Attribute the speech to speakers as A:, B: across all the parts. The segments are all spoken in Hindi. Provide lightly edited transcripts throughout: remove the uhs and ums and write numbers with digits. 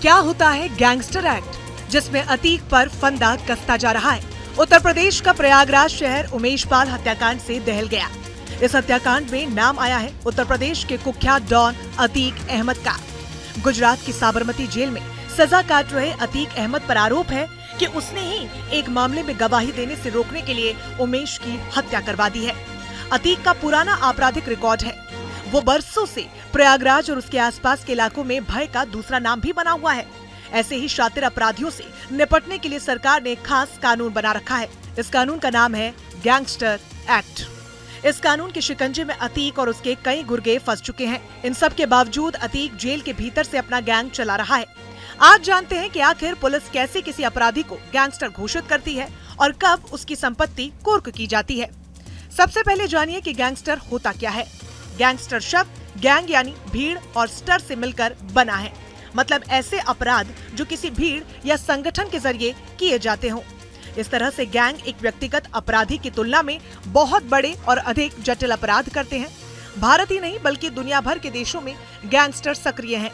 A: क्या होता है गैंगस्टर एक्ट, जिसमें अतीक पर फंदा कसता जा रहा है। उत्तर प्रदेश का प्रयागराज शहर उमेशपाल हत्याकांड से दहल गया। इस हत्याकांड में नाम आया है उत्तर प्रदेश के कुख्यात डॉन अतीक अहमद का। गुजरात की साबरमती जेल में सजा काट रहे अतीक अहमद पर आरोप है कि उसने ही एक मामले में गवाही देने से रोकने के लिए उमेश की हत्या करवा दी है। अतीक का पुराना आपराधिक रिकॉर्ड है। वो बरसों से प्रयागराज और उसके आसपास के इलाकों में भय का दूसरा नाम भी बना हुआ है। ऐसे ही शातिर अपराधियों से निपटने के लिए सरकार ने खास कानून बना रखा है। इस कानून का नाम है गैंगस्टर एक्ट। इस कानून के शिकंजे में अतीक और उसके कई गुर्गे फंस चुके हैं। इन सब के बावजूद अतीक जेल के भीतर से अपना गैंग चला रहा है। आज जानते हैं कि आखिर पुलिस कैसे किसी अपराधी को गैंगस्टर घोषित करती है और कब उसकी संपत्ति कुर्क की जाती है। सबसे पहले जानिए कि गैंगस्टर होता क्या है। गैंगस्टर शब्द गैंग यानी भीड़ और स्टर से मिलकर बना है। मतलब ऐसे अपराध जो किसी भीड़ या संगठन के जरिए किए जाते हों। इस तरह से गैंग एक व्यक्तिगत अपराधी की तुलना में बहुत बड़े और अधिक जटिल अपराध करते हैं। भारत ही नहीं बल्कि दुनिया भर के देशों में गैंगस्टर सक्रिय हैं।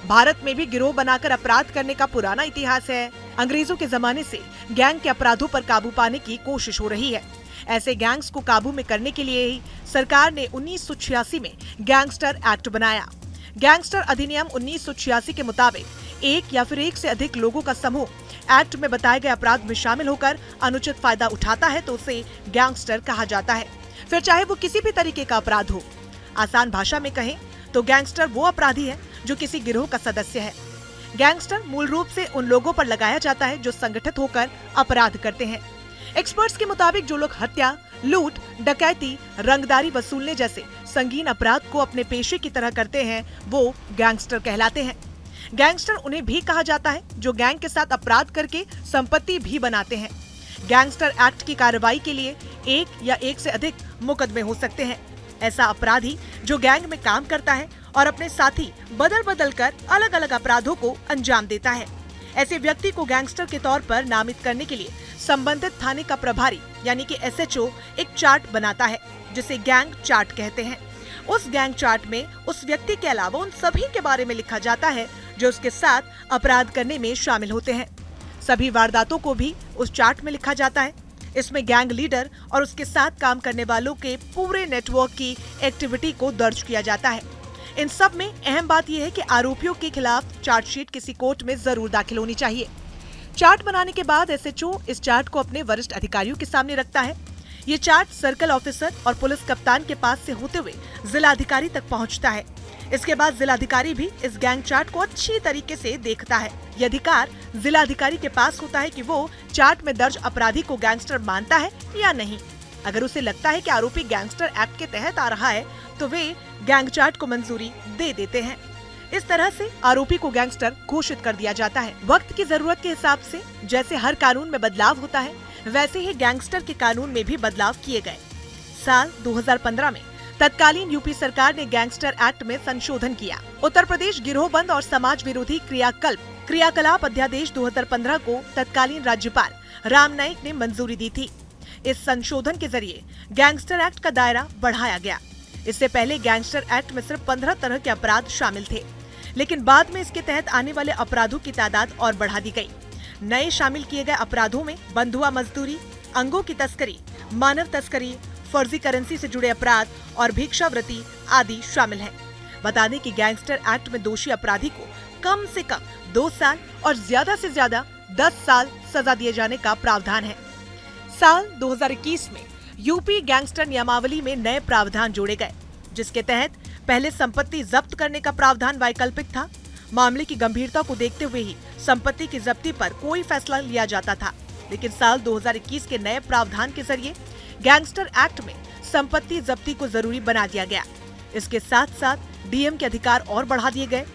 A: भारत में भी गिरोह बनाकर अपराध करने का पुराना इतिहास है। अंग्रेजों के जमाने से गैंग के अपराधों पर काबू पाने की कोशिश हो रही है। ऐसे गैंग्स को काबू में करने के लिए ही सरकार ने 1986 में गैंगस्टर एक्ट बनाया। गैंगस्टर अधिनियम 1986 के मुताबिक एक या फिर एक से अधिक लोगों का समूह एक्ट में बताए गए अपराध में शामिल होकर अनुचित फायदा उठाता है तो उसे गैंगस्टर कहा जाता है, फिर चाहे वो किसी भी तरीके का अपराध हो। आसान भाषा में कहें तो गैंगस्टर वो अपराधी है जो किसी गिरोह का सदस्य है। गैंगस्टर मूल रूप से उन लोगों पर लगाया जाता है जो संगठित होकर अपराध करते हैं। एक्सपर्ट्स के मुताबिक जो लोग हत्या, लूट, डकैती, रंगदारी वसूलने जैसे संगीन अपराध को अपने पेशे की तरह करते हैं वो गैंगस्टर कहलाते हैं। गैंगस्टर उन्हें भी कहा जाता है जो गैंग के साथ अपराध करके संपत्ति भी बनाते हैं। गैंगस्टर एक्ट की कार्रवाई के लिए एक या एक से अधिक मुकदमे हो सकते हैं। ऐसा अपराधी जो गैंग में काम करता है और अपने साथी बदल बदल कर अलग अलग अपराधों को अंजाम देता है। ऐसे व्यक्ति को गैंगस्टर के तौर पर नामित करने के लिए संबंधित थाने का प्रभारी यानी कि SHO एक चार्ट बनाता है जिसे गैंग चार्ट कहते हैं। उस गैंग चार्ट में उस व्यक्ति के अलावा उन सभी के बारे में लिखा जाता है जो उसके साथ अपराध करने में शामिल होते हैं। सभी वारदातों को भी उस चार्ट में लिखा जाता है। इसमें गैंग लीडर और उसके साथ काम करने वालों के पूरे नेटवर्क की एक्टिविटी को दर्ज किया जाता है। इन सब में अहम बात यह है कि आरोपियों के खिलाफ चार्जशीट किसी कोर्ट में जरूर दाखिल होनी चाहिए। चार्ट बनाने के बाद SHO इस चार्ट को अपने वरिष्ठ अधिकारियों के सामने रखता है। ये चार्ट सर्कल ऑफिसर और पुलिस कप्तान के पास से होते हुए जिलाधिकारी तक पहुंचता है। इसके बाद जिलाधिकारी भी इस गैंग चार्ट को अच्छी तरीके से देखता है। ये अधिकार जिलाधिकारी के पास होता है कि वो चार्ट में दर्ज अपराधी को गैंगस्टर मानता है या नहीं। अगर उसे लगता है कि आरोपी गैंगस्टर एक्ट के तहत आ रहा है तो वे गैंग चार्ट को मंजूरी दे देते हैं। इस तरह से आरोपी को गैंगस्टर घोषित कर दिया जाता है। वक्त की जरूरत के हिसाब से जैसे हर कानून में बदलाव होता है वैसे ही गैंगस्टर के कानून में भी बदलाव किए गए। साल 2015 में तत्कालीन यूपी सरकार ने गैंगस्टर एक्ट में संशोधन किया। उत्तर प्रदेश गिरोहबंद और समाज विरोधी क्रियाकलाप अध्यादेश 2015 को तत्कालीन राज्यपाल राम नाईक ने मंजूरी दी थी। इस संशोधन के जरिए गैंगस्टर एक्ट का दायरा बढ़ाया गया। इससे पहले गैंगस्टर एक्ट में सिर्फ 15 तरह के अपराध शामिल थे, लेकिन बाद में इसके तहत आने वाले अपराधों की तादाद और बढ़ा दी गई। नए शामिल किए गए अपराधों में बंधुआ मजदूरी, अंगों की तस्करी, मानव तस्करी, फर्जी करेंसी से जुड़े अपराध और भिक्षावृत्ति आदि शामिल हैं। बता दें कि गैंगस्टर एक्ट में दोषी अपराधी को कम से कम 2 साल और ज्यादा से ज्यादा 10 साल सजा दिए जाने का प्रावधान है। साल 2021 में यूपी गैंगस्टर नियमावली में नए प्रावधान जोड़े गए, जिसके तहत पहले संपत्ति जब्त करने का प्रावधान वैकल्पिक था। मामले की गंभीरता को देखते हुए ही संपत्ति की जब्ती पर कोई फैसला लिया जाता था, लेकिन साल 2021 के नए प्रावधान के जरिए गैंगस्टर एक्ट में संपत्ति जब्ती को जरूरी बना दिया गया। इसके साथ साथ डीएम के अधिकार और बढ़ा दिए गए।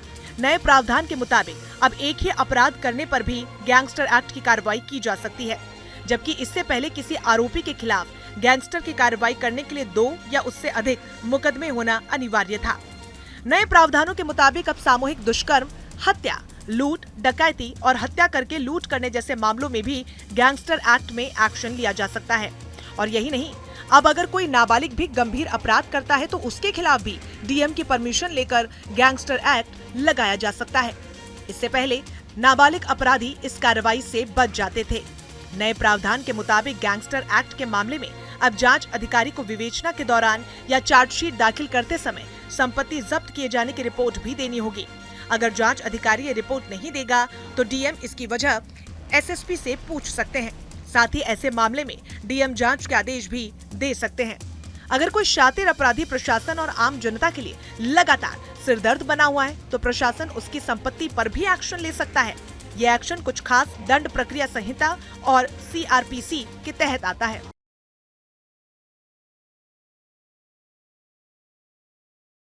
A: नए प्रावधान के मुताबिक अब एक ही अपराध करने पर भी गैंगस्टर एक्ट की कार्रवाई की जा सकती है, जबकि इससे पहले किसी आरोपी के खिलाफ गैंगस्टर की कार्रवाई करने के लिए 2 या उससे अधिक मुकदमे होना अनिवार्य था। नए प्रावधानों के मुताबिक अब सामूहिक दुष्कर्म, हत्या, लूट, डकैती और हत्या करके लूट करने जैसे मामलों में भी गैंगस्टर एक्ट में एक्शन लिया जा सकता है। और यही नहीं, अब अगर कोई नाबालिग भी गंभीर अपराध करता है तो उसके खिलाफ भी डीएम की परमिशन लेकर गैंगस्टर एक्ट लगाया जा सकता है। इससे पहले नाबालिग अपराधी इस कार्रवाई से बच जाते थे। नए प्रावधान के मुताबिक गैंगस्टर एक्ट के मामले में अब जांच अधिकारी को विवेचना के दौरान या चार्जशीट दाखिल करते समय संपत्ति जब्त किए जाने की रिपोर्ट भी देनी होगी। अगर जांच अधिकारी ये रिपोर्ट नहीं देगा तो डीएम इसकी वजह एसएसपी से पूछ सकते हैं। साथ ही ऐसे मामले में डीएम जांच के आदेश भी दे सकते हैं। अगर कोई शातिर अपराधी प्रशासन और आम जनता के लिए लगातार सिरदर्द बना हुआ है तो प्रशासन उसकी संपत्ति पर भी एक्शन ले सकता है। ये एक्शन कुछ खास दंड प्रक्रिया संहिता और सीआरपीसी के तहत आता है।